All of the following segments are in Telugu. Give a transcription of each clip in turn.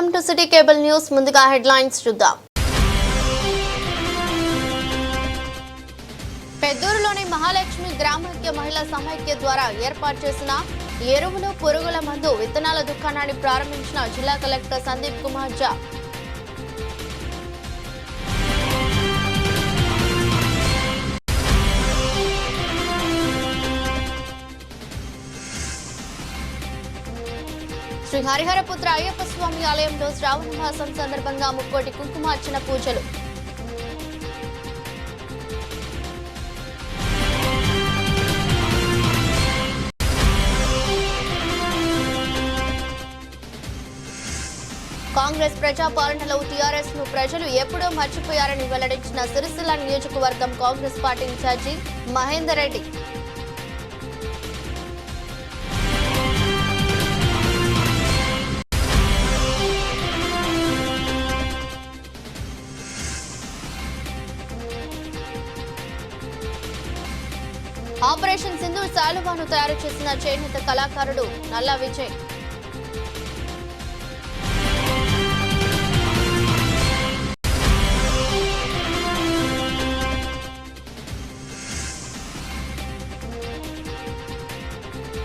Welcome to city cable news. ముందుగా హెడ్లైన్స్ చూద్దాం. పెద్దూరులోని మహాలక్ష్మి గ్రామైక్య మహిళా సమైక్య ద్వారా ఏర్పాటు చేసిన ఎరువులు పురుగుల మందు విత్తనాల దుకాణాన్ని ప్రారంభించిన జిల్లా కలెక్టర్ సందీప్ కుమార్ ఝా. శ్రీ హరిహరపుత్ర అయ్యప్ప స్వామి ఆలయంలో శ్రావణ మాసం సందర్భంగా ముక్కోటి కుంకుమార్చన పూజలు. కాంగ్రెస్ ప్రజాపాలనలో టీఆర్ఎస్ ను ప్రజలు ఎప్పుడో మర్చిపోయారని వెల్లడించిన సిరిసిల్ల నియోజకవర్గం Congress party incharge Mahender Reddy. Operation Sindoor శాలువాను తయారు చేసిన చేనేత కళాకారుడు నల్లా విజయ్.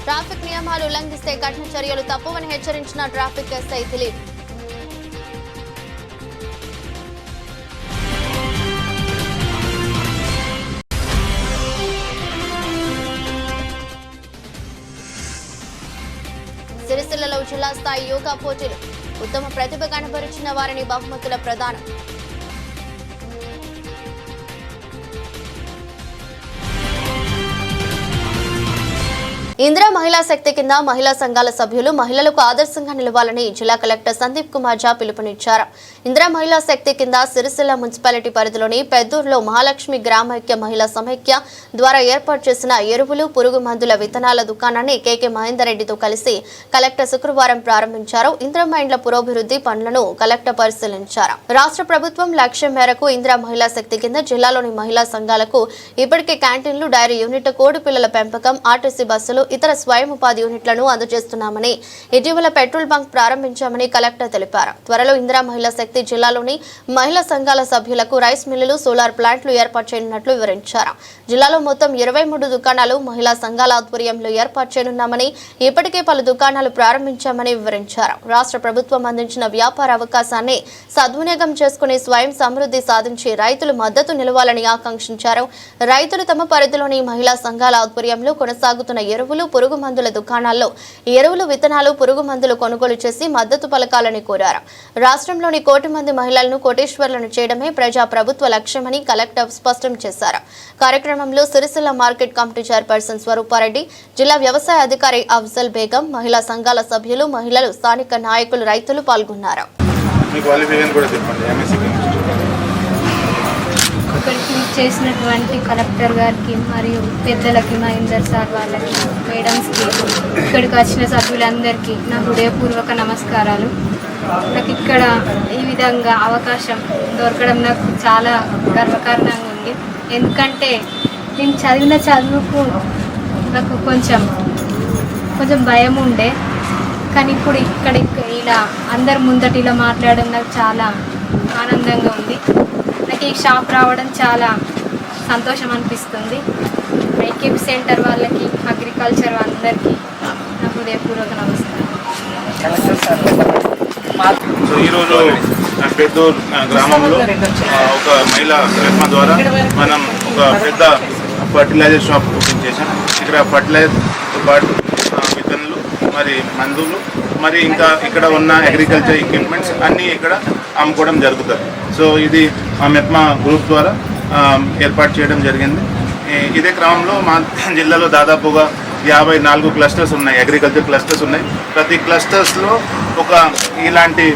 ట్రాఫిక్ నియమాలు ఉల్లంఘిస్తే కఠిన చర్యలు తప్పవని హెచ్చరించిన ట్రాఫిక్ ఎస్ఐ దిలీప్. సిరిసిల్లలో జిల్లా స్థాయి యోగా పోటీలు, ఉత్తమ ప్రతిభ కనబరిచిన వారిని బహుమతుల ప్రదానం. ఇందిరా మహిళా శక్తి కింద మహిళా సంఘాల సభ్యులు మహిళలకు ఆదర్శంగా నిలవాలని జిల్లా కలెక్టర్ సందీప్ కుమార్ ఝా పిలుపునిచ్చారు. ఇందిరా మహిళా శక్తి కింద సిరిసిల్ల మున్సిపాలిటీ పరిధిలోని పెద్దూరులో మహాలక్ష్మి గ్రామైక్య మహిళా సమైక్య ద్వారా ఏర్పాటు చేసిన ఎరువులు పురుగు మందుల విత్తనాల దుకాణాన్ని కేకే మహేందర్ రెడ్డితో కలిసి కలెక్టర్ శుక్రవారం ప్రారంభించారు. ఇందిరా ఇండ్ల పురోభివృద్ధి పనులను కలెక్టర్ పరిశీలించారు. రాష్ట్ర ప్రభుత్వం లక్ష్యం మేరకు ఇందిరా మహిళా శక్తి కింద జిల్లాలోని మహిళా సంఘాలకు ఇప్పటికే క్యాంటీన్లు, డైరీ యూనిట్, కోడి పిల్లల పెంపకం, ఆర్టీసీ బస్సులు, ఇతర స్వయం ఉపాధి యూనిట్లను అందజేస్తున్నామని, ఇటీవల పెట్రోల్ బంక్ ప్రారంభించామని కలెక్టర్ తెలిపారు. త్వరలో ఇందిరా మహిళా శక్తి జిల్లాలోని మహిళా సంఘాల సభ్యులకు రైస్ మిల్లులు, సోలార్ ప్లాంట్లు ఏర్పాటు చేయనున్నట్లు వివరించారు. జిల్లాలో మొత్తం 23 దుకాణాలు మహిళా సంఘాల ఆధ్వర్యంలో ఏర్పాటు చేయనున్నామని, ఇప్పటికే పలు దుకాణాలు ప్రారంభించామని వివరించారు. రాష్ట్ర ప్రభుత్వం అందించిన వ్యాపార అవకాశాన్ని సద్వినియోగం చేసుకుని స్వయం సమృద్ధి సాధించి రైతులు మద్దతు నిలవాలని ఆకాంక్షించారు. రైతులు తమ పరిధిలోని మహిళా సంఘాల ఆధ్వర్యంలో కొనసాగుతున్న ఎరువులు, పురుగు మందుల దుకాణాల్లో ఎరువులు, విత్తనాలు, పురుగు మందులు కొనుగోలు చేసి మద్దతు పలకాలని కోరారు. రాష్ట్రంలోని 1 కోటి మంది మహిళలను కోటీశ్వరులను చేయడమే ప్రజా ప్రభుత్వ లక్ష్యమని కలెక్టర్ స్పష్టం చేశారు. కార్యక్రమంలో Sircilla market committee chairperson Swarupa Reddy, జిల్లా వ్యవసాయ అధికారి అఫ్జల్ బేగం, మహిళా సంఘాల సభ్యులు, మహిళలు, స్థానిక నాయకులు, రైతులు పాల్గొన్నారు. ఇక్కడికి చేసినటువంటి కలెక్టర్ గారికి మరియు పెద్దలకి, మహేందర్ సార్ వాళ్ళకి, మేడమ్స్కి, ఇక్కడికి వచ్చిన సభ్యులందరికీ నా హృదయపూర్వక నమస్కారాలు. నాకు ఇక్కడ ఈ విధంగా అవకాశం దొరకడం నాకు చాలా గర్వకారణంగా ఉంది. ఎందుకంటే నేను చదివిన చదువుకు నాకు కొంచెం భయం ఉండే, కానీ ఇప్పుడు ఇక్కడ ఇలా అందరి ముందట ఇలా మాట్లాడడం నాకు చాలా ఆనందంగా ఉంది. నాకు ఈ షాప్ రావడం చాలా సంతోషం అనిపిస్తుంది. ఐకేపీ సెంటర్ వాళ్ళకి, అగ్రికల్చర్ అందరికీ నా హృదయపూర్వక నమస్కారం. సో ఈరోజు పెద్దూరు గ్రామంలో ఒక మహిళా సంఘం ద్వారా మనం ఒక పెద్ద ఫర్టిలైజర్ షాప్ ఓపెన్ చేశాం. ఇక్కడ ఫర్టిలైజర్తో పాటు విత్తనాలు, మరి మందులు, మరి ఇంకా ఇక్కడ ఉన్న అగ్రికల్చర్ ఎక్విప్మెంట్స్ అన్నీ ఇక్కడ అమ్ముకోవడం జరుగుతుంది. సో ఇది మా మెప్మా గ్రూప్ ద్వారా ఏర్పాటు చేయడం జరిగింది. ఇదే క్రమంలో మా జిల్లాలో దాదాపుగా 54 క్లస్టర్స్ ఉన్నాయి, అగ్రికల్చర్ క్లస్టర్స్ ఉన్నాయి. ప్రతి క్లస్టర్స్లో ఒక ఇలాంటి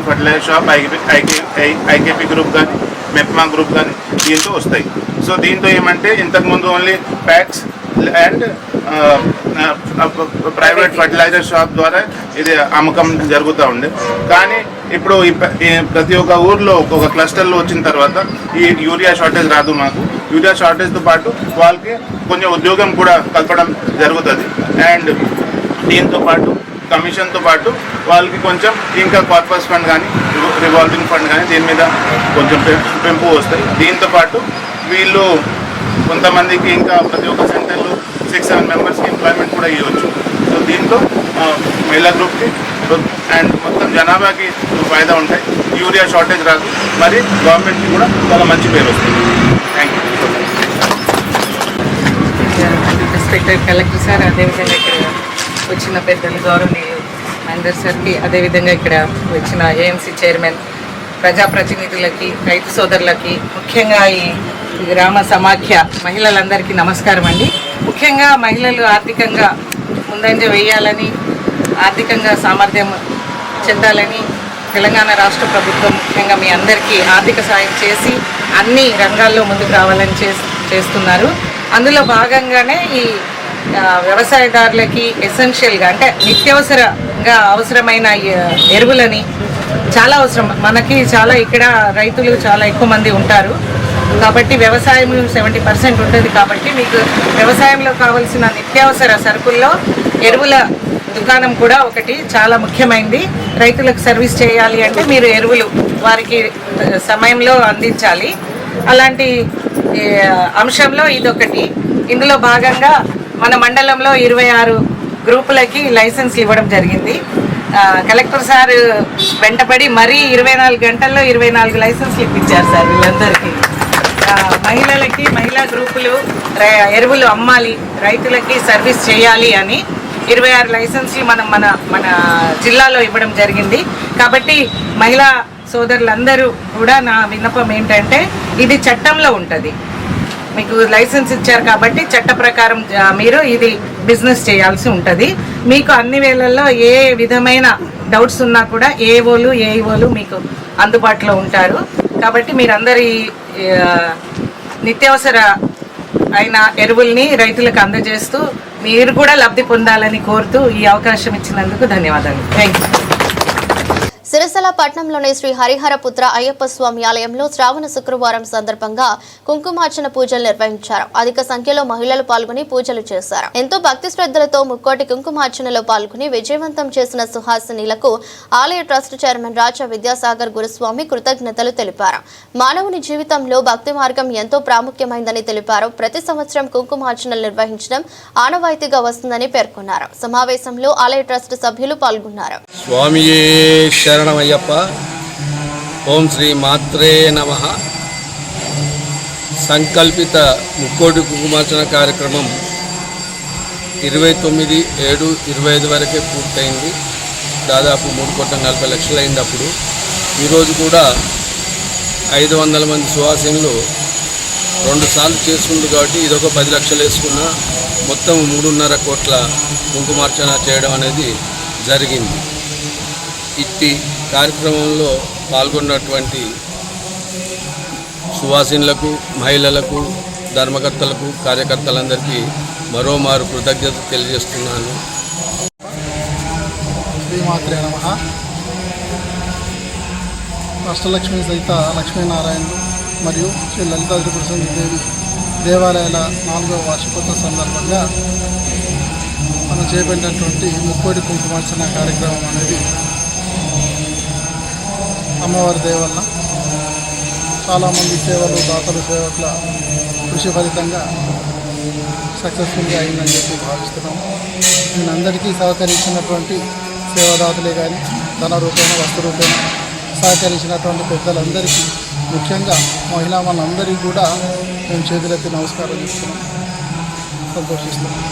ఫర్టిలైజర్ షాప్ ఐకేపీ గ్రూప్ కానీ, మెప్మా గ్రూప్ కానీ దీంతో వస్తాయి. సో దీంతో ఏమంటే ఇంతకుముందు only PACS and private fertiliser shop ద్వారా ఇది అమ్మకం జరుగుతూ ఉండే. కానీ ఇప్పుడు ప్రతి ఒక్క ఊర్లో ఒక్కొక్క క్లస్టర్లో వచ్చిన తర్వాత ఈ యూరియా షార్టేజ్ రాదు. మాకు యూరియా షార్టేజ్తో పాటు వాళ్ళకి కొంచెం ఉద్యోగం కూడా కల్పడం జరుగుతుంది. అండ్ దీంతో పాటు కమిషన్తో పాటు వాళ్ళకి కొంచెం ఇంకా కార్పస్ ఫండ్ కానీ రివాల్వింగ్ ఫండ్ కానీ దీని మీద కొంచెం పెంపు వస్తాయి. దీంతో పాటు వీళ్ళు కొంతమందికి ఇంకా ప్రతి ఒక్క సెంటర్లో 6-7 మెంబర్స్కి ఎంప్లాయ్మెంట్ కూడా ఇవ్వచ్చు. సో దీంతో మహిళా గ్రూప్కి అండ్ మొత్తం జనాభాకి ఫాయిదా ఉంటాయి. యూరియా షార్టేజ్ రాదు, మరి గవర్నమెంట్కి కూడా చాలా మంచి పేరు వస్తుంది. Thank you. Respected collector sir, అదేవిధంగా ఇక్కడ వచ్చిన పెద్దలు గౌరవనీయులు మహేందర్ సార్కి, అదేవిధంగా ఇక్కడ వచ్చిన ఏఎంసీ చైర్మన్, ప్రజాప్రతినిధులకి, రైతు సోదరులకి, ముఖ్యంగా ఈ గ్రామ సమాఖ్య మహిళలందరికీ నమస్కారం అండి. ముఖ్యంగా మహిళలు ఆర్థికంగా ముందంజ వేయాలని, ఆర్థికంగా సామర్థ్యం చెందాలని తెలంగాణ రాష్ట్ర ప్రభుత్వం ముఖ్యంగా మీ అందరికీ ఆర్థిక సాయం చేసి అన్ని రంగాల్లో ముందుకు రావాలని చేస్తున్నారు. అందులో భాగంగానే ఈ వ్యవసాయదారులకి ఎసెన్షియల్గా అంటే నిత్యావసరంగా అవసరమైన ఎరువులని చాలా అవసరం. మనకి చాలా ఇక్కడ రైతులు చాలా ఎక్కువ మంది ఉంటారు కాబట్టి వ్యవసాయం 70% ఉంటుంది. కాబట్టి మీకు వ్యవసాయంలో కావాల్సిన నిత్యావసర సరుకుల్లో ఎరువుల దుకాణం కూడా ఒకటి చాలా ముఖ్యమైనది. రైతులకు సర్వీస్ చేయాలి అంటే మీరు ఎరువులు వారికి సమయంలో అందించాలి. అలాంటి అంశంలో ఇదొకటి. ఇందులో భాగంగా మన మండలంలో 26 గ్రూపులకి లైసెన్స్ ఇవ్వడం జరిగింది. కలెక్టర్ సార్ వెంటపడి మరీ 24 గంటల్లో 24 లైసెన్స్లు ఇప్పించారు సార్ వీళ్ళందరికీ. మహిళలకి మహిళా గ్రూపులు ఎరువులు అమ్మాలి, రైతులకి సర్వీస్ చేయాలి అని 26 లైసెన్స్లు మన జిల్లాలో ఇవ్వడం జరిగింది. కాబట్టి మహిళా సోదరులందరూ కూడా నా విన్నపం ఏంటంటే ఇది చట్టంలో ఉంటుంది. మీకు లైసెన్స్ ఇచ్చారు కాబట్టి చట్ట ప్రకారం మీరు ఇది బిజినెస్ చేయాల్సి ఉంటుంది. మీకు అన్ని వేళల్లో ఏ విధమైన డౌట్స్ ఉన్నా కూడా ఏఈఓలు మీకు అందుబాటులో ఉంటారు. కాబట్టి మీరందరి నిత్యావసర అయిన ఎరువుల్ని రైతులకు అందజేస్తూ మీరు కూడా లబ్ధి పొందాలని కోరుతూ ఈ అవకాశం ఇచ్చినందుకు ధన్యవాదాలు. Thank you. సిరిసిల్ల పట్టణంలోని శ్రీ హరిహరపుత్ర అయ్యప్ప స్వామి ఆలయంలో శ్రావణ శుక్రవారం సందర్భంగా కుంకుమార్చన పూజలు నిర్వహించారు. అధిక సంఖ్యలో మహిళలు పాల్గొని పూజలు చేశారు. ఎంతో భక్తి శ్రద్ధలతో ముక్కోటి కుంకుమార్చనలో పాల్గొని విజయవంతం చేసిన సుహాసినీలకు ఆలయ ట్రస్ట్ చైర్మన్ రాజా విద్యాసాగర్ గురుస్వామి కృతజ్ఞతలు తెలిపారు. మానవుని జీవితంలో భక్తి మార్గం ఎంతో ప్రాముఖ్యమైందని తెలిపారు. ప్రతి సంవత్సరం కుంకుమార్చనలు నిర్వహించడం ఆనవాయితీగా వస్తుందని పేర్కొన్నారు. సమావేశంలో ఆలయ ట్రస్ట్ సభ్యులు పాల్గొన్నారు. శరణమయ్యప్ప. ఓం శ్రీ మాత్రే నమః. సంకల్పిత ముక్కోటి కుంకుమార్చన కార్యక్రమం 29/7/25 వరకే పూర్తయింది. దాదాపు 3,40,00,000 అయింది. అప్పుడు ఈరోజు కూడా 500 మంది సువాసినులు 2 సార్లు చేసుకుంది కాబట్టి ఇదొక 10 లక్షలు వేసుకున్న మొత్తం 3.5 కోట్ల కుంకుమార్చన చేయడం అనేది జరిగింది. ఇట్టి కార్యక్రమంలో పాల్గొన్నటువంటి సువాసినులకు, మహిళలకు, ధర్మకర్తలకు, కార్యకర్తలందరికీ మరోమారు కృతజ్ఞత తెలియజేస్తున్నాను. శ్రీమాత్రే నమః. అష్టలక్ష్మి సహిత లక్ష్మీనారాయణులు మరియు శ్రీ లలితా త్రిపుర దేవి దేవాలయాల 4వ వార్షికోత్సవ సందర్భంగా మనం చేపట్టినటువంటి ముక్కోటి కుంకుమార్చన కార్యక్రమం అనేది అమ్మవారి దయ వల్ల చాలామంది సేవలు, దాతలు, సేవకుల కృషి ఫలితంగా సక్సెస్ఫుల్గా అయిందని చెప్పి భావిస్తున్నాము. నేను అందరికీ సహకరించినటువంటి సేవాదాతలే కానీ ధన రూపేణ, వస్తు రూపేణ సహకరించినటువంటి పెద్దలందరికీ, ముఖ్యంగా మహిళా మనందరికీ కూడా మేము చేతులెత్తి నమస్కారం చేస్తున్నాం, సంతోషిస్తున్నాం.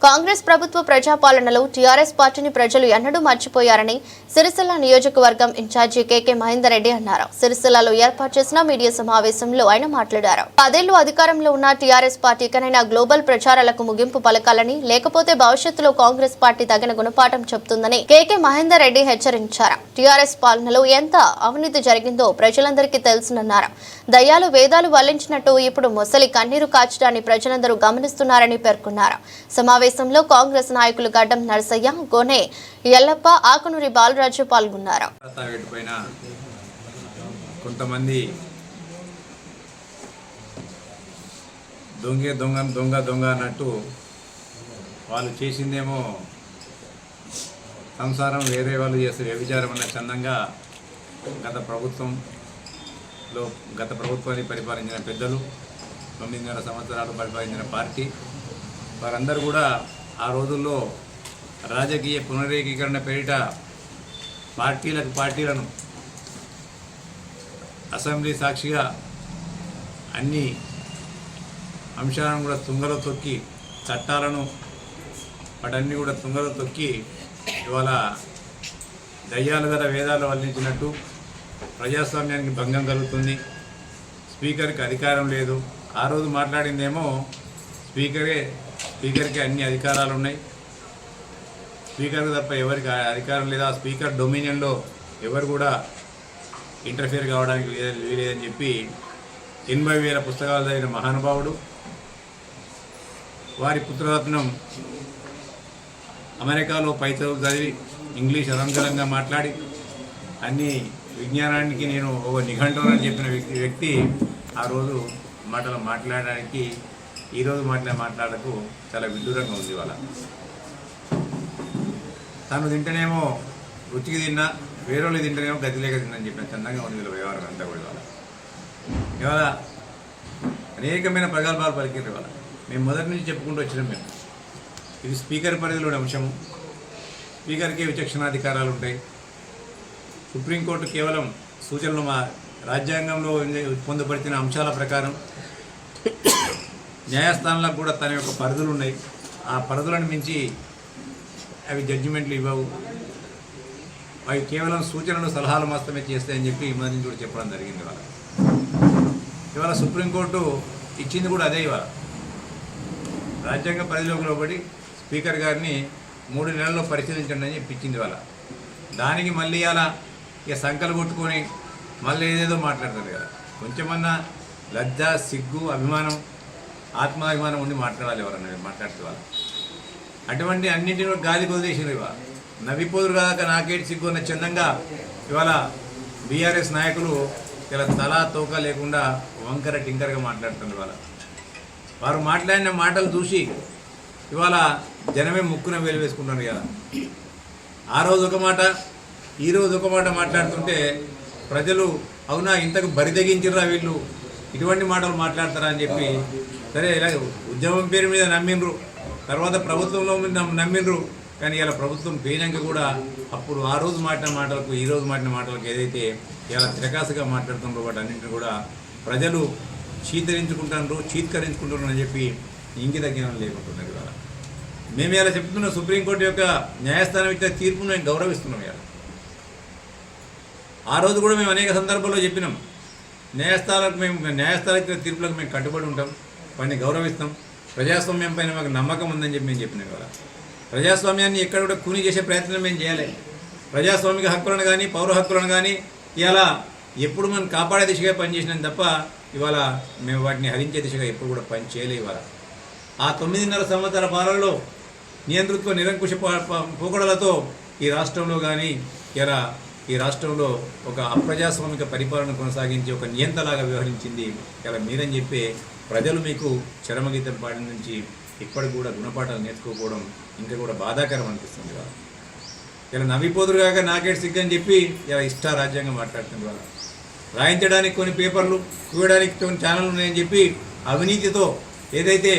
కాంగ్రెస్ ప్రభుత్వ ప్రజాపాలనలో టీఆర్ఎస్ పార్టీని ప్రజలు ఎన్నడూ మర్చిపోయారని సిరిసిల్ల నియోజకవర్గం ఇన్ఛార్జి కేకే మహేందర్ రెడ్డి అన్నారు. సిరిసిల్లలో ఏర్పాటు చేసిన మీడియా సమావేశంలో ఆయన మాట్లాడారు. 10 ఏళ్లు అధికారంలో ఉన్న టీఆర్ఎస్ పార్టీ ఇకనైనా గ్లోబల్ ప్రచారాలకు ముగింపు పలకాలని, లేకపోతే భవిష్యత్తులో కాంగ్రెస్ పార్టీ తగిన గుణపాఠం చెబుతుందని కేకే మహేందర్ రెడ్డి హెచ్చరించారు. టీఆర్ఎస్ పాలనలో ఎంత అవినీతి జరిగిందో ప్రజలందరికీ తెలుసునన్నారు. దయ్యాలు వేదాలు వల్లించినట్టు ఇప్పుడు మొసలి కన్నీరు కాచడాన్ని ప్రజలందరూ గమనిస్తున్నారని పేర్కొన్నారు. సమావేశంలో కాంగ్రెస్ నాయకులు గడ్డం నరసయ్య, గోనె ఎల్లప్ప, ఆకునూరి బాలరాజు పాల్గొన్నారు. కొంతమంది దొంగ అన్నట్టు వాళ్ళు చేసిందేమో సంసారం వేరే వాళ్ళు చేసే వ్యభిచారం అన్న చందంగా గత ప్రభుత్వాన్ని పరిపాలించిన పెద్దలు 9.5 సంవత్సరాలు పరిపాలించిన పార్టీ వారందరూ కూడా ఆ రోజుల్లో రాజకీయ పునరేకీకరణ పేరిట పార్టీలను అసెంబ్లీ సాక్షిగా అన్ని అంశాలను కూడా తుంగలో తొక్కి చట్టాలను వాటన్నీ కూడా తుంగలో తొక్కి ఇవాళ దయ్యాలు గల వేదాలు వల్లించినట్టు ప్రజాస్వామ్యానికి భంగం కలుగుతుంది, స్పీకర్కి అధికారం లేదు. ఆ రోజు మాట్లాడిందేమో స్పీకర్కి అన్ని అధికారాలు ఉన్నాయి, స్పీకర్కి తప్ప ఎవరికి అధికారం లేదు, ఆ స్పీకర్ డొమినియన్లో ఎవరు కూడా ఇంటర్ఫియర్ కావడానికి లేదని చెప్పి 80,000 పుస్తకాలు చదివిన మహానుభావుడు. వారి పుత్రరత్నం అమెరికాలో పై చదువు చదివి ఇంగ్లీష్ అరంగలంగా మాట్లాడి అన్ని విజ్ఞానానికి నేను ఒక నిఘంటువునని చెప్పిన వ్యక్తి ఆ రోజు మాట్లాడడానికి ఈరోజు మాట్లాడకు చాలా విడ్డూరంగా ఉంది. వాళ్ళ తను తింటేనేమో రుచికి తిన్నా, వేరేళ్ళు తింటేనేమో గతిలేక తిన్నని చెప్పిన చందంగా ఉంది వీళ్ళ వ్యవహారం అంతా కూడా. ఇవాళ అనేకమైన ప్రగల్భాలు పలికిరు. ఇవాళ మేము మొదటి నుంచి చెప్పుకుంటూ వచ్చినాం. మేము ఇది స్పీకర్ పరిధిలోని అంశము, స్పీకర్కే విచక్షణాధికారాలు ఉంటాయి. సుప్రీంకోర్టు కేవలం సూచనలు మా రాజ్యాంగంలో పొందుపరిచిన అంశాల ప్రకారం న్యాయస్థానాలకు కూడా తన యొక్క పరిధులు ఉన్నాయి. ఆ పరిధులను మించి అవి జడ్జిమెంట్లు ఇవ్వవు, అవి కేవలం సూచనలు సలహాలు మాత్రమే చేస్తాయని చెప్పి మొదటి నుంచి కూడా చెప్పడం జరిగింది. ఇవాళ సుప్రీంకోర్టు ఇచ్చింది కూడా అదే. ఇవాళ రాజ్యాంగ పరిధిలోకి లోబడి స్పీకర్ గారిని 3 నెలల్లో పరిశీలించండి అని చెప్పి ఇచ్చింది. ఇవాళ దానికి మళ్ళీ అలా ఇక సంకలు కొట్టుకొని మళ్ళీ ఏదేదో మాట్లాడతారు కదా. కొంచెమన్నా లజ్జ, సిగ్గు, అభిమానం, ఆత్మాభిమానం ఉండి మాట్లాడాలి ఎవరన్నా మాట్లాడితే. వాళ్ళు అటువంటి అన్నింటినీ గాలికి వదిలేసారు. ఇవాళ నవ్విపోదురు కాక నాకేటి సిగ్గు అన్న చందంగా ఇవాళ బీఆర్ఎస్ నాయకులు ఇలా తలా తోక లేకుండా వంకర టింకరగా మాట్లాడుతున్నారు. ఇవాళ వారు మాట్లాడిన మాటలు చూసి ఇవాళ జనమే ముక్కున వేలు వేసుకుంటున్నారు కదా. ఆ రోజు ఒక మాట, ఈరోజు ఒక మాట మాట్లాడుతుంటే ప్రజలు అవునా ఇంతకు బరి తెగించిర్రా వీళ్ళు, ఇటువంటి మాటలు మాట్లాడతారా అని చెప్పి సరే ఇలా ఉద్యమం పేరు మీద నమ్మిండ్రు, తర్వాత ప్రభుత్వంలో నమ్మిండ్రు. కానీ ఇలా ప్రభుత్వం పోయినాక కూడా అప్పుడు ఆ రోజు మాట్లాడిన మాటలకు ఈ రోజు మాట్లాడిన మాటలకు ఏదైతే ఇలా తిరకాసుగా మాట్లాడుతుండ్రో వాటి అన్నింటినీ కూడా ప్రజలు చీత్కరించుకుంటున్నారు అని చెప్పి ఇంకి తగ్గిన లేకుంటున్నారు. ఇవాళ మేము ఇలా చెప్తున్న సుప్రీంకోర్టు యొక్క న్యాయస్థానం ఇచ్చిన తీర్పును మేము గౌరవిస్తున్నాం. ఇవాళ ఆ రోజు కూడా మేము అనేక సందర్భాల్లో చెప్పినాం, న్యాయస్థానం ఇచ్చిన తీర్పులకు మేము కట్టుబడి ఉంటాం, వాటిని గౌరవిస్తాం, ప్రజాస్వామ్యం పైన మాకు నమ్మకం ఉందని చెప్పి మేము చెప్పినాం. ఇవాళ ప్రజాస్వామ్యాన్ని ఎక్కడ కూడా కూని చేసే ప్రయత్నం మేము చేయాలి. ప్రజాస్వామిక హక్కులను కానీ పౌర హక్కులను కానీ ఇలా ఎప్పుడు మనం కాపాడే దిశగా పనిచేసినాం తప్ప ఇవాళ మేము వాటిని హరించే దిశగా ఎప్పుడు కూడా పని చేయలేదు. ఇవాళ ఆ 9.5 సంవత్సరాల పాలనలో నియంతృత్వ నిరంకుశ పోకడలతో ఈ రాష్ట్రంలో కానీ ఈ రాష్ట్రంలో ఒక అప్రజాస్వామిక పరిపాలన కొనసాగించి ఒక నియంతలాగా వ్యవహరించింది ఇలా మీరని చెప్పి ప్రజలు మీకు చరమగీతం పాడిన నుంచి ఇప్పటికి కూడా గుణపాఠాలు నేర్చుకోకపోవడం ఇంకా కూడా బాధాకరం అనిపిస్తుంది. ఇలా నవ్విపోదురుగాక నాకేటి సిగ్గు అని చెప్పి ఇలా రాజ్యాంగం మాట్లాడుతుంది. వాళ్ళు రాయించడానికి కొన్ని పేపర్లు, చూడడానికి కొన్ని ఛానళ్ళు ఉన్నాయని చెప్పి అవినీతితో ఏదైతే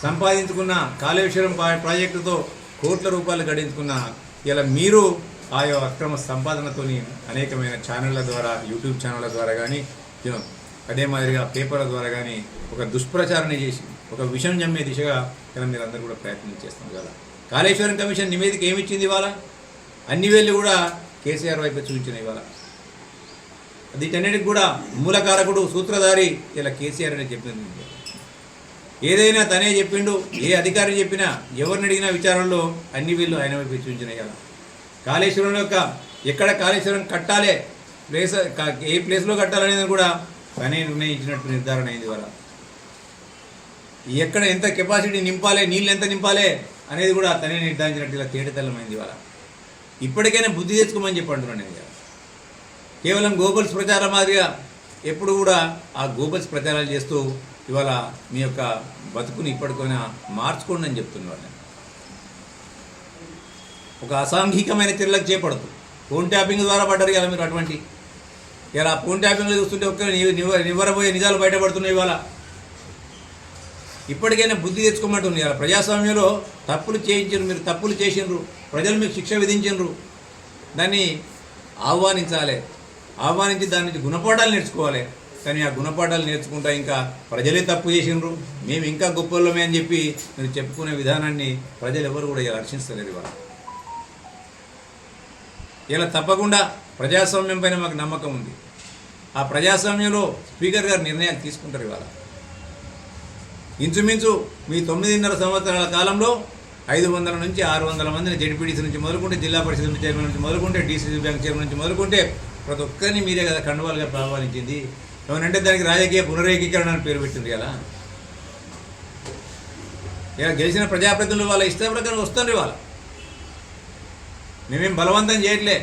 సంపాదించుకున్న కాళేశ్వరం ప్రాజెక్టుతో కోట్ల రూపాయలు గడించుకున్న ఇలా మీరు ఆయా అక్రమ సంపాదనతోని అనేకమైన ఛానళ్ళ ద్వారా, యూట్యూబ్ ఛానళ్ళ ద్వారా కానీ అదే మాదిరిగా పేపర్ల ద్వారా కానీ ఒక దుష్ప్రచారణ చేసి ఒక విషం జమ్మే దిశగా ఇలా మీరందరూ కూడా ప్రయత్నం చేస్తున్నారు కదా. కాళేశ్వరం కమిషన్ నివేదిక ఏమిచ్చింది? ఇవాళ అన్ని వేళ్ళు కూడా కేసీఆర్ వైపు చూపించిన. ఇవాళ వీటన్నిటికి కూడా మూలకారకుడు, సూత్రధారి ఇలా కేసీఆర్ అని చెప్పింది. ఏదైనా తనే చెప్పిండు, ఏ అధికారి చెప్పినా, ఎవరిని అడిగినా విచారణలో అన్ని వీళ్ళు ఆయన వైపు చూపించినాయి. కదా కాళేశ్వరం యొక్క ఎక్కడ కాళేశ్వరం కట్టాలి, ఏ ప్లేస్లో కట్టాలనేది కూడా తనే నిర్ణయించినట్టు నిర్ధారణ అయింది. ఇవాళ ఎక్కడ ఎంత కెపాసిటీ నింపాలి, నీళ్ళు ఎంత నింపాలి అనేది కూడా తనే నిర్ధారించినట్టు ఇలా తేటతెల్లమైంది. ఇవాళ ఇప్పటికైనా బుద్ధి తెచ్చుకోమని చెప్పి అంటున్నాను నేను. కేవలం గోబల్స్ ప్రచారం మాదిరిగా ఎప్పుడు కూడా ఆ గోబల్స్ ప్రచారాలు చేస్తూ ఇవాళ మీ యొక్క బతుకుని ఇప్పటికైనా మార్చుకోండి అని చెప్తున్న వాళ్ళని. ఒక అసాంఘికమైన చర్యలకు చేపడుతూ ఫోన్ ట్యాపింగ్ ద్వారా పడ్డారు ఇలా మీరు. అటువంటి ఇలా ఫోన్ ట్యాపింగ్లో చూస్తుంటే ఒక్క నివ్వరబోయే నిజాలు బయటపడుతున్నాయి ఇవాళ. ఇప్పటికైనా బుద్ధి తెచ్చుకోమంటుంది. ఇలా ప్రజాస్వామ్యంలో తప్పులు చేయించారు, మీరు తప్పులు చేసిండ్రు, ప్రజలు మీకు శిక్ష విధించిండ్రు, దాన్ని ఆహ్వానించి దాని నుంచి గుణపాఠాలు నేర్చుకోవాలి. కానీ ఆ గుణపాఠాలు నేర్చుకుంటా ఇంకా ప్రజలే తప్పు చేసిండ్రు, మేము ఇంకా గొప్పలమే అని చెప్పి మీరు చెప్పుకునే విధానాన్ని ప్రజలు ఎవరు కూడా ఇలా హర్షిస్తలేరు ఇవాళ. ఇలా తప్పకుండా ప్రజాస్వామ్యం పైన మాకు నమ్మకం ఉంది. ఆ ప్రజాస్వామ్యంలో స్పీకర్ గారు నిర్ణయాలు తీసుకుంటారు ఇవాళ. ఇంచుమించు మీ 9.5 సంవత్సరాల కాలంలో 500 నుంచి 600 మందిని జెడ్పీటీసీ నుంచి మొదలుకుంటే, జిల్లా పరిషత్ చైర్మన్ నుంచి మొదలుకుంటే, డీసీసీ బ్యాంక్ చైర్మన్ నుంచి మొదలుకుంటే ప్రతి ఒక్కరిని మీరే కదా కండువాలుగా ప్రారంభించింది. ఏమనంటే దానికి రాజకీయ పునరేకీకరణ అని పేరు పెట్టింది కదా. ఇలా గెలిచిన ప్రజాప్రతినిధులు వాళ్ళ ఇష్ట ప్రకారం వస్తుంది వాళ్ళ. మేమేం బలవంతం చేయట్లే,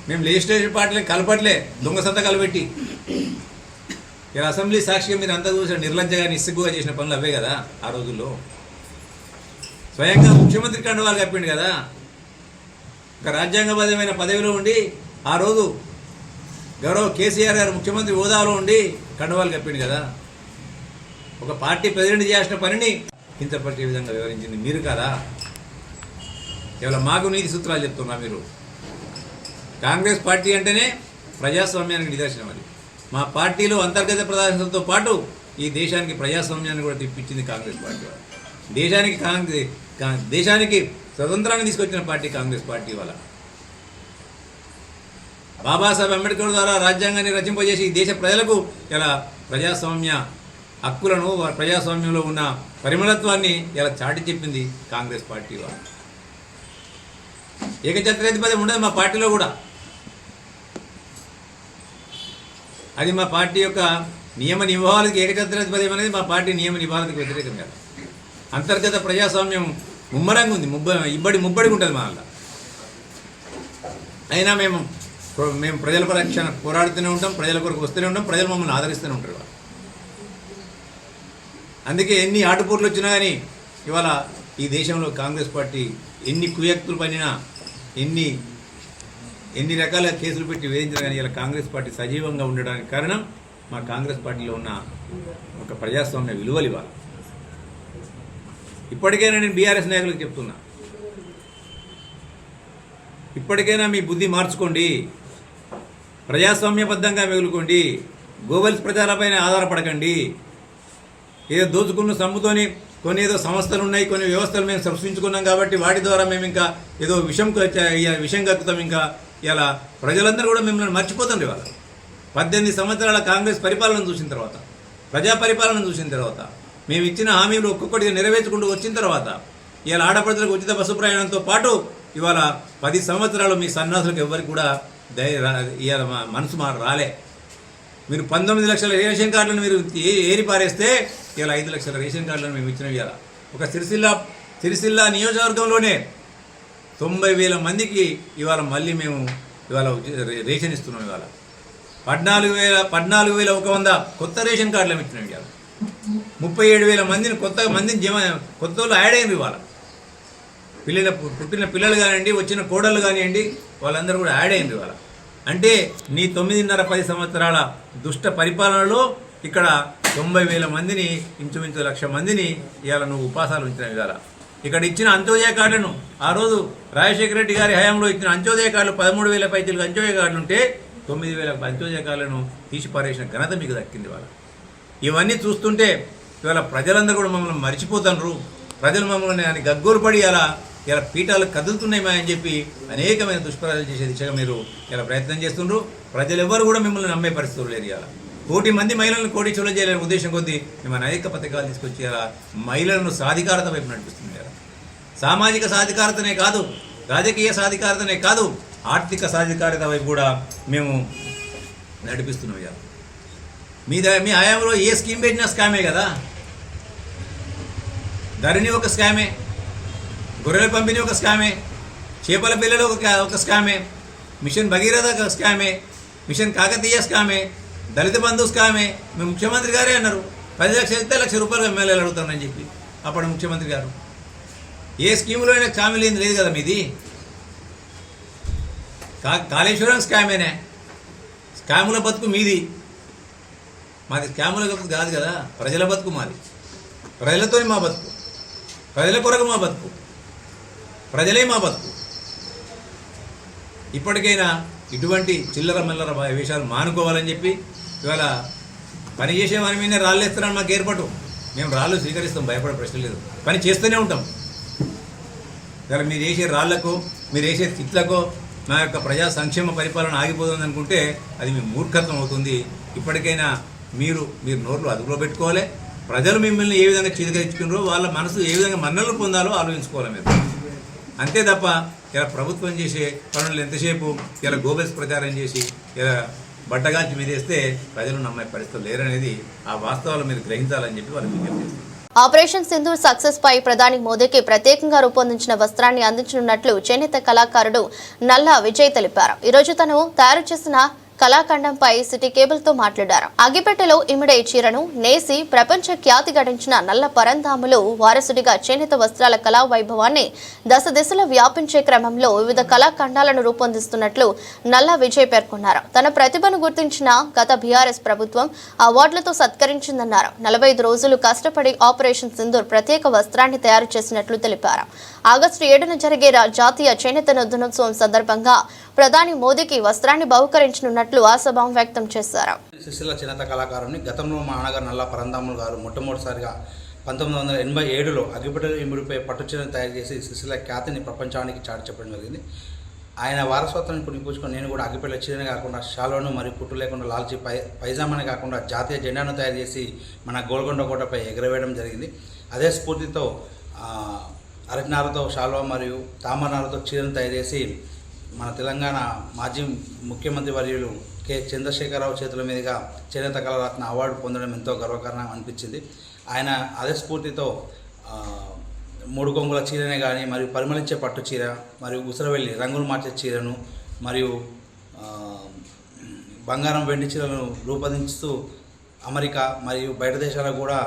మేము లెజిస్లేటివ్ పార్టీలకు కలపట్లే దొంగ సంతకాలు పెట్టి. ఇలా అసెంబ్లీ సాక్షిగా మీరు అంతా చూసిన నిర్లజ్జగా నిస్సిగ్గుగా చేసిన పనులు అవే కదా. ఆ రోజుల్లో స్వయంగా ముఖ్యమంత్రి కండువాలు కప్పిండు కదా. ఒక రాజ్యాంగబద్ధమైన పదవిలో ఉండి ఆ రోజు గౌరవ కేసీఆర్ గారు ముఖ్యమంత్రి హోదాలో ఉండి కండువాలు కప్పిండు కదా. ఒక పార్టీ ప్రెసిడెంట్ చేసిన పనిని కించపరిచే విధంగా వివరించింది మీరు కదా. కేవలం మాకు నీతి సూత్రాలు చెప్తున్నా మీరు. కాంగ్రెస్ పార్టీ అంటేనే ప్రజాస్వామ్యానికి నిదర్శనం. అది మా పార్టీలో అంతర్గత ప్రజాస్వామ్యంతో పాటు ఈ దేశానికి ప్రజాస్వామ్యాన్ని కూడా తెప్పించింది కాంగ్రెస్ పార్టీ. దేశానికి స్వతంత్రాన్ని తీసుకొచ్చిన పార్టీ కాంగ్రెస్ పార్టీ వల్ల. బాబాసాహెబ్ అంబేద్కర్ ద్వారా రాజ్యాంగాన్ని రచింపజేసి ఈ దేశ ప్రజలకు ఇలా ప్రజాస్వామ్య హక్కులను, ప్రజాస్వామ్యంలో ఉన్న పరిమళత్వాన్ని ఇలా చాటి చెప్పింది కాంగ్రెస్ పార్టీ వాళ్ళు. ఏకఛత్రాధిపత్యం ఉండదు మా పార్టీలో కూడా. అది మా పార్టీ యొక్క నియమ నిబంధనలకు. ఏకఛత్రాధిపత్యం అనేది మా పార్టీ నియమ నిబంధనలకు వ్యతిరేకం కాదు. అంతర్గత ప్రజాస్వామ్యం ముమ్మరంగా ఉంది, ముబ్బడిగా ఉంటుంది మా వల్ల. అయినా మేము ప్రజల పక్షాన పోరాడుతూనే ఉంటాం, ప్రజల కొరకు వస్తూనే ఉంటాం, ప్రజలు మమ్మల్ని ఆదరిస్తూనే ఉంటారు. అందుకే ఎన్ని ఆటుపోట్లు వచ్చినా కానీ ఇవాళ ఈ దేశంలో కాంగ్రెస్ పార్టీ ఎన్ని కుయక్తులు పనినా, ఎన్ని రకాల కేసులు పెట్టి వేధించినా కానీ ఇలా కాంగ్రెస్ పార్టీ సజీవంగా ఉండడానికి కారణం మా కాంగ్రెస్ పార్టీలో ఉన్న ఒక ప్రజాస్వామ్య విలువలు ఇవాళ. ఇప్పటికైనా నేను బీఆర్ఎస్ నాయకులకు చెప్తున్నా, ఇప్పటికైనా మీ బుద్ధి మార్చుకోండి, ప్రజాస్వామ్యబద్ధంగా మెగులుకోండి, గోబల్స్ ప్రచారాలపైన ఆధారపడకండి. ఏదో దోచుకున్న సొమ్ముతోని కొన్ని ఏదో సంస్థలు ఉన్నాయి, కొన్ని వ్యవస్థలు మేము సృష్టించుకున్నాం కాబట్టి వాటి ద్వారా మేము ఇంకా ఏదో విషం కక్కుతాం. ఇంకా ఇలా ప్రజలందరూ కూడా మిమ్మల్ని మర్చిపోతుంది. ఇవాళ 18 సంవత్సరాల కాంగ్రెస్ పరిపాలన చూసిన తర్వాత, ప్రజా పరిపాలన చూసిన తర్వాత, మేము ఇచ్చిన హామీలు ఒక్కొక్కటిగా నెరవేర్చుకుంటూ వచ్చిన తర్వాత, ఇవాళ ఆడపడుతులకు ఉచిత బస్సు ప్రయాణంతో పాటు ఇవాళ 10 సంవత్సరాలు మీ సన్నాసులకు ఎవరికి కూడా ఇవాళ మనసు రాలే. మీరు 19 లక్షల రేషన్ కార్డులను మీరు ఏరి పారేస్తే ఇవాళ 5 లక్షల రేషన్ కార్డులను మేము ఇచ్చినాం. ఇవాళ ఒక సిరిసిల్ల నియోజకవర్గంలోనే 90,000 మందికి ఇవాళ మళ్ళీ మేము ఇవాళ రేషన్ ఇస్తున్నాం. ఇవాళ 14,100 కొత్త రేషన్ కార్డులు ఇచ్చినాం. ఇవాళ 37,000 మందిని కొత్త వాళ్ళు యాడ్ అయింది. ఇవాళ పుట్టిన పిల్లలు కానివ్వండి, వచ్చిన కోడళ్ళు కానివ్వండి, వాళ్ళందరూ కూడా యాడ్ అయింది. ఇవాళ అంటే నీ 9.5-10 సంవత్సరాల దుష్ట పరిపాలనలో ఇక్కడ 90,000 మందిని, ఇంచుమించు 1,00,000 మందిని ఇవాళ నువ్వు ఉపాసాలు ఉంచినావు. ఇవాళ ఇక్కడ ఇచ్చిన అంత్యోదయ కార్డులను, ఆ రోజు రాజశేఖర రెడ్డి గారి హయాంలో ఇచ్చిన అంత్యోదయ కార్డులు 13,000 పైచీలకు అంత్యోదయ కార్డులు ఉంటే 9,000 అంత్యోదయ కార్డులను తీసి పారేసిన ఘనత మీకు దక్కింది. ఇవాళ ఇవన్నీ చూస్తుంటే ఇవాళ ప్రజలందరూ కూడా మమ్మల్ని మర్చిపోతున్నారు. ప్రజలు మమ్మల్ని గగ్గోలు పడి ఇలా పీఠాలు కదులుతున్నాయి అని చెప్పి అనేకమైన దుష్ప్రచారాలు చేసే దిశగా మీరు ఇలా ప్రయత్నం చేస్తున్నారు. ప్రజలు ఎవరు కూడా మిమ్మల్ని నమ్మే పరిస్థితులు లేదు. ఇలా 1,000,000 మంది మహిళలను కోటీశ్వరులు చేయాలనే ఉద్దేశం కొద్దీ మేము అనేక పథకాలు తీసుకొచ్చి ఇలా మహిళలను సాధికారత వైపు నడిపిస్తుంది. ఇలా సామాజిక సాధికారతనే కాదు, రాజకీయ సాధికారతనే కాదు, ఆర్థిక సాధికారత వైపు కూడా మేము నడిపిస్తున్నాం. ఇలా మీ హయాంలో ఏ స్కీమ్ పెట్టినా స్కామే కదా. ధరణి ఒక స్కామే, గొర్రెల పంపిణీ ఒక స్కామే, చేపల పిల్లలు ఒక స్కామే, మిషన్ భగీరథ ఒక స్కామే, మిషన్ కాకతీయ స్కామే, దళిత బంధు స్కామే. మేము ముఖ్యమంత్రి గారే అన్నారు 10 లక్షలు ఇస్తే 1,00,000 రూపాయలు ఎమ్మెల్యేలు అడుగుతానని చెప్పి అప్పుడు ముఖ్యమంత్రి గారు. ఏ స్కీములో అయినా స్కామ్ లేదు కదా మీది. కాళేశ్వరం స్కామేనే, స్కాముల బతుకు మీది. మాది స్కాముల బతుకు కాదు కదా, ప్రజల బతుకు మాది. ప్రజలతో మా బతుకు, ప్రజల కొరకు మా బతుకు, ప్రజలే మా బతుకు. ఇప్పటికైనా ఇటువంటి చిల్లర మల్లర విషయాలు మానుకోవాలని చెప్పి ఇవాళ పనిచేసే వారి మీద రాళ్ళేస్తున్నాను మాకు ఏర్పాటు. మేము రాళ్ళు స్వీకరిస్తాం, భయపడే ప్రశ్న లేదు, పని చేస్తూనే ఉంటాం. ఇవాళ మీరు వేసే రాళ్లకు, మీరు వేసే తిట్లకు నా యొక్క ప్రజా సంక్షేమ పరిపాలన ఆగిపోతుంది అనుకుంటే అది మీ మూర్ఖత్వం అవుతుంది. ఇప్పటికైనా మీరు నోర్లు అదుపులో పెట్టుకోవాలి. ప్రజలు మిమ్మల్ని ఏ విధంగా చిరుకరించుకున్నారో వాళ్ళ మనసు ఏ విధంగా మన్నలు పొందాలో ఆలోచించుకోవాలి మీరు. అంతే తప్ప ఇలా ప్రభుత్వం చేసే పనులు ఎంతసేపు ఇలా గోబెల్స్ ప్రచారం చేసి ఇలా బట్టగాల్చి మీదేస్తే ప్రజలు నమ్మే పరిస్థితులు లేరనేది ఆ వాస్తవాలు మీరు గ్రహించాలని చెప్పి వాళ్ళు విజ్ఞప్తి చేస్తారు. ఆపరేషన్ సింధూర్ సక్సెస్ పై ప్రధాని మోదీకి ప్రత్యేకంగా రూపొందించిన వస్త్రాన్ని అందించనున్నట్లు చేనేత కళాకారుడు నల్ల విజయ్ తెలిపారు. ఈ రోజు తను తయారు చేసిన కళాఖండంపై సిటీ కేబుల్ తో మాట్లాడారు. అగిపెట్టెలో ఇమిడే చీరను నేసి ప్రపంచ ఖ్యాతి గడించిన నల్ల పరంధాములు వారసుడిగా చేనేత వస్త్రాల కళా వైభవాన్ని దశ దిశలో వ్యాపించే క్రమంలో వివిధ కళాఖండాలను రూపొందిస్తున్నట్లు నల్ల విజయ్ పేర్కొన్నారు. తన ప్రతిభను గుర్తించిన గత బీఆర్ఎస్ ప్రభుత్వం అవార్డులతో సత్కరించిందన్నారు. 45 రోజులు కష్టపడి ఆపరేషన్ సింధూర్ ప్రత్యేక వస్త్రాన్ని తయారు చేసినట్లు తెలిపారు. ఆగస్టు 7న జరిగే జాతీయ చేనేత దినోత్సవం సందర్భంగా ప్రధాని మోదీకి వస్త్రాన్ని బహుకరించనున్నట్లు ఆశాభావం వ్యక్తం చేశారు. సిరిసిల్ల చేనేత కళాకారుని గతంలో మా నాన్నగారు నల్ల పరంధాములు గారు మొట్టమొదటిసారిగా 1987లో అగ్గిపెట్టెలో ఇమిడిపై పట్టుచీరను తయారు చేసి సిరిసిల్ల ఖ్యాతిని ప్రపంచానికి చాటి చెప్పడం జరిగింది. ఆయన వారసత్వాన్ని పుణిపుచ్చుకొని నేను కూడా అగ్గిపెట్టెల చీరనే కాకుండా షాలోను మరియు కుట్టు లేకుండా లాల్చీ పైజామానే కాకుండా జాతీయ జెండాను తయారు చేసి మన గోల్కొండ కోటపై ఎగరవేయడం జరిగింది. అదే స్ఫూర్తితో అరటినారతో షాల్వా మరియు తామరనారతో చీరను తయారు చేసి మన తెలంగాణ మాజీ ముఖ్యమంత్రి వర్యులు కె చంద్రశేఖరరావు చేతుల మీదుగా చేనేత కళారత్న అవార్డు పొందడం ఎంతో గర్వకారణం అనిపించింది. ఆయన అదే స్ఫూర్తితో 3 కొంగుల చీరనే కానీ మరియు పరిమళించే పట్టు చీర మరియు ఉసరవెల్లి రంగులు మార్చే చీరను మరియు బంగారం వెండి చీరలను రూపొందిస్తూ అమెరికా మరియు బయట దేశాలకు కూడా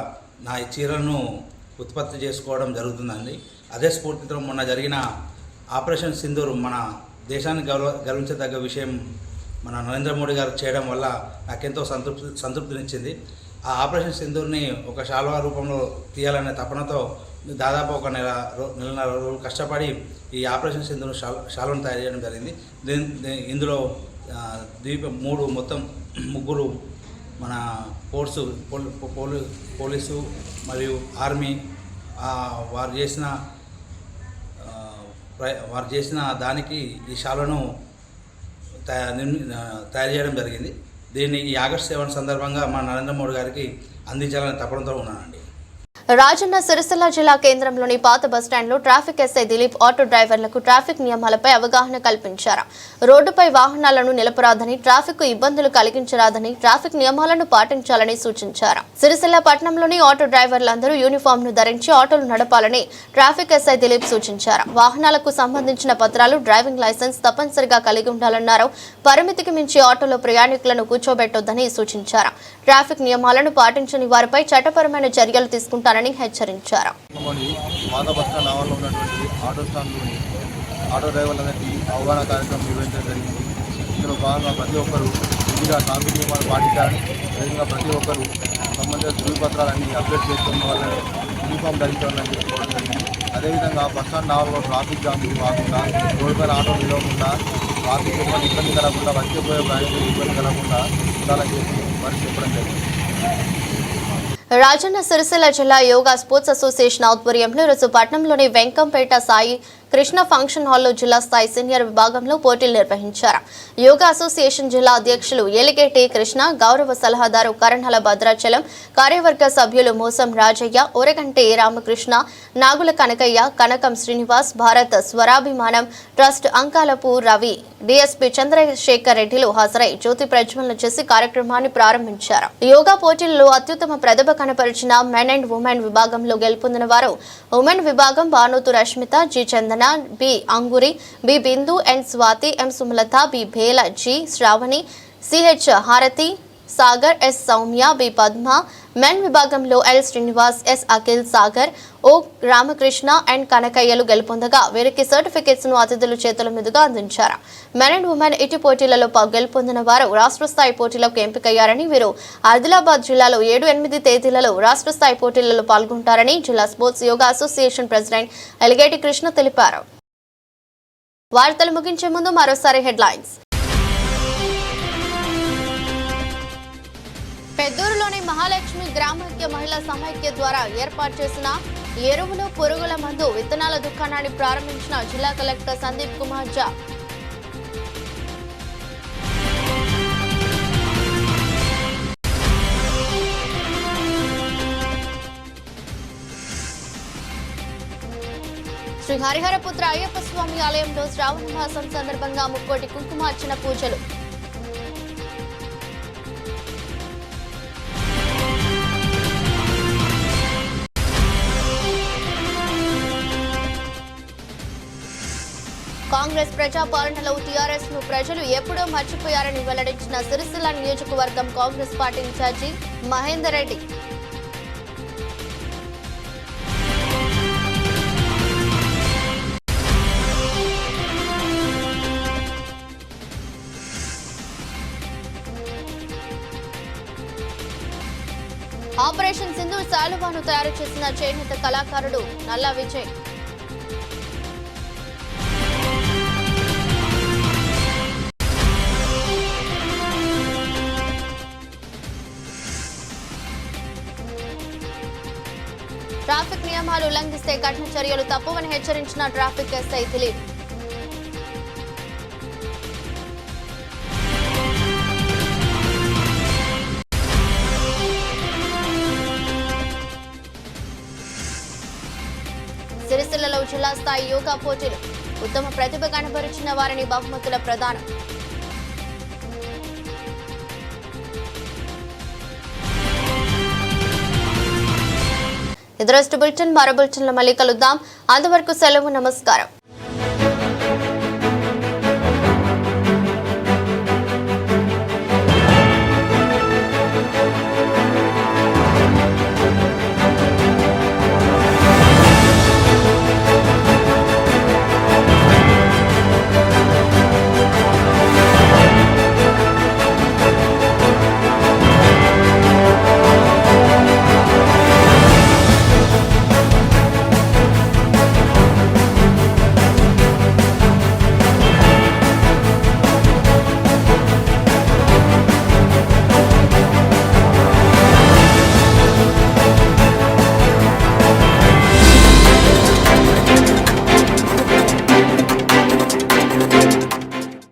నా ఈ చీరలను ఉత్పత్తి చేసుకోవడం జరుగుతుందండి. అదే స్ఫూర్తితో మొన్న జరిగిన ఆపరేషన్ సింధూర్ మన దేశానికి గర్వించదగ్గ విషయం మన నరేంద్ర మోడీ గారు చేయడం వల్ల నాకెంతో సంతృప్తినిచ్చింది. ఆ ఆపరేషన్ సింధూర్ని ఒక శాల్వా రూపంలో తీయాలనే తపనతో దాదాపు ఒక నెలన్నర రోజులు కష్టపడి ఈ ఆపరేషన్ సింధూర్ శాల్వాను తయారు చేయడం జరిగింది. ఇందులో మొత్తం ముగ్గురు మన పోలీసు మరియు ఆర్మీ వారు చేసిన దానికి ఈ శాలును తయారు చేయడం జరిగింది. దీన్ని ఈ ఆగస్టు 7 సందర్భంగా మా నరేంద్ర మోడీ గారికి అందించాలని తపనతో ఉన్నానండి. రాజన్న సిరిసిల్ల జిల్లా కేంద్రంలోని పాత బస్టాండ్లో ట్రాఫిక్ ఎస్ఐ దిలీప్ ఆటో డ్రైవర్లకు ట్రాఫిక్ నియమాలపై అవగాహన కల్పించారు. రోడ్డుపై వాహనాలను నిలపరాదని, ట్రాఫిక్ ఇబ్బందులు కలిగించరాదని, ట్రాఫిక్ నియమాలను పాటించాలని సూచించారు. సిరిసిల్ల పట్టణంలోని ఆటో డ్రైవర్లందరూ యూనిఫామ్ ను ధరించి ఆటోలు నడపాలని ట్రాఫిక్ ఎస్ఐ దిలీప్ సూచించారు. వాహనాలకు సంబంధించిన పత్రాలు, డ్రైవింగ్ లైసెన్స్ తప్పనిసరిగా కలిగి ఉండాలన్నారు. పరిమితికి మించి ఆటోలో ప్రయాణికులను కూర్చోబెట్టొద్దని సూచించారు. ట్రాఫిక్ నియమాలను పాటించని వారిపై చట్టపరమైన చర్యలు తీసుకుంటారని హెచ్చరించారు. పాత బస్టాండ్ ఆవరణలో ఉన్నటువంటి ఆటో స్టాండ్లోని ఆటో డ్రైవర్లందరికీ అవగాహన కార్యక్రమం నిర్వహించడం జరిగింది. ఇందులో భాగంగా ప్రతి ఒక్కరూ విధిగా ట్రాఫిక్ నియమాలు పాటించాలని, అదేవిధంగా ప్రతి ఒక్కరూ సంబంధిత ధృవపత్రాలన్నీ అప్డేట్ చేసుకున్న వాళ్ళని యూనిఫామ్ ధరించాలని చెప్పుకోవడం జరిగింది. అదేవిధంగా బస్టాండ్ ఆవరణలో ట్రాఫిక్ జామ్ కాకుండా, రోడ్డుపైన ఆటోలు నిలవకుండా, ట్రాఫిక్ ఇబ్బంది కలగకుండా, వచ్చిపోయే ప్రయాణికులు ఇబ్బంది కలగకుండా ఉండాలని చెప్పి వారికి చెప్పడం జరిగింది. రాజన్న సిరిసిల్ల జిల్లా యోగా స్పోర్ట్స్ అసోసియేషన్ ఆధ్వర్యంలో ఈరోజు పట్నంలోని వెంకంపేట సాయి కృష్ణ ఫంక్షన్ హాల్లో జిల్లా స్థాయి సీనియర్ విభాగంలో పోటీలు నిర్వహించారు. యోగా అసోసియేషన్ జిల్లా అధ్యక్షులు ఏలిగేటి కృష్ణ, గౌరవ సలహాదారు కరణాల భద్రాచలం, కార్యవర్గ సభ్యులు మోసం రాజయ్య, ఓరగంటి రామకృష్ణ, నాగుల కనకయ్య, కనకం శ్రీనివాస్, భారత్ స్వరాభిమానం ట్రస్ట్ అంకాలపు రవి, డిఎస్పీ చంద్రశేఖర్ రెడ్డిలు హాజరై జ్యోతి ప్రజ్వలన చేసి కార్యక్రమాన్ని ప్రారంభించారు. యోగా పోటీలలో అత్యుత్తమ ప్రతిభ కనపరిచిన మెన్ అండ్ ఉమెన్ విభాగంలో గెలుపొందిన వారు ఉమెన్ విభాగం Bhanothu Rashmitha, G Chandana, B Anguri, B Bindu, N Swathi, M Sumalatha, B Bhela, G Sravani, CH Harathi, Sagar, S Soumya, B Padma, men విభాగంలో L Srinivas, S Akhil, Sagar, O Ramakrishna and కనకయ్యలు గెలుపొందగా వీరికి సర్టిఫికెట్స్ ను అతిథుల చేతుల మీదుగా అందించారు. మెన్ అండ్ ఉమెన్ ఇటు పోటీలలో గెలుపొందిన వారు రాష్ట్ర స్థాయి పోటీలకు ఎంపికయ్యారని, వీరు ఆదిలాబాద్ జిల్లాలో 7-8 తేదీలలో రాష్ట్ర స్థాయి పోటీలలో పాల్గొంటారని జిల్లా sports yoga association president Eligeti Krishna తెలిపారు. వార్తలు ముగించే ముందు మరోసారి హెడ్లైన్స్. పెద్దూరులోని మహాలక్ష్మి గ్రామైక్య మహిళా సమైక్య ద్వారా ఏర్పాటు చేసిన ఎరువులు, పురుగుల మందు, విత్తనాల దుకాణాన్ని ప్రారంభించిన జిల్లా కలెక్టర్ సందీప్ కుమార్ ఝా. శ్రీ హరిహరపుత్ర అయ్యప్ప స్వామి ఆలయంలో శ్రావణ మాసం సందర్భంగా ముక్కోటి కుంకుమార్చన పూజలు. కాంగ్రెస్ ప్రజాపాలనలో టీఆర్ఎస్ ను ప్రజలు ఎప్పుడో మర్చిపోయారని వెల్లడించిన సిరిసిల్ల నియోజకవర్గం Congress party incharge Mahender Reddy. Operation Sindoor శాలువాను తయారు చేసిన చేనేత కళాకారుడు నల్లా విజయ్. ట్రాఫిక్ నియమాలు ఉల్లంఘిస్తే కఠిన చర్యలు తప్పవని హెచ్చరించిన ట్రాఫిక్ ఎస్ఐ దిలీప్. సిరిసిల్లలో జిల్లా స్థాయి యోగా పోటీలు, ఉత్తమ ప్రతిభ కనబరిచిన వారిని బహుమతుల ప్రదానం. ఇదరస్ట్ బులెటిన్, మరో బులెటిన్లో మళ్ళీ కలుద్దాం. అంతవరకు సెలవు, నమస్కారం.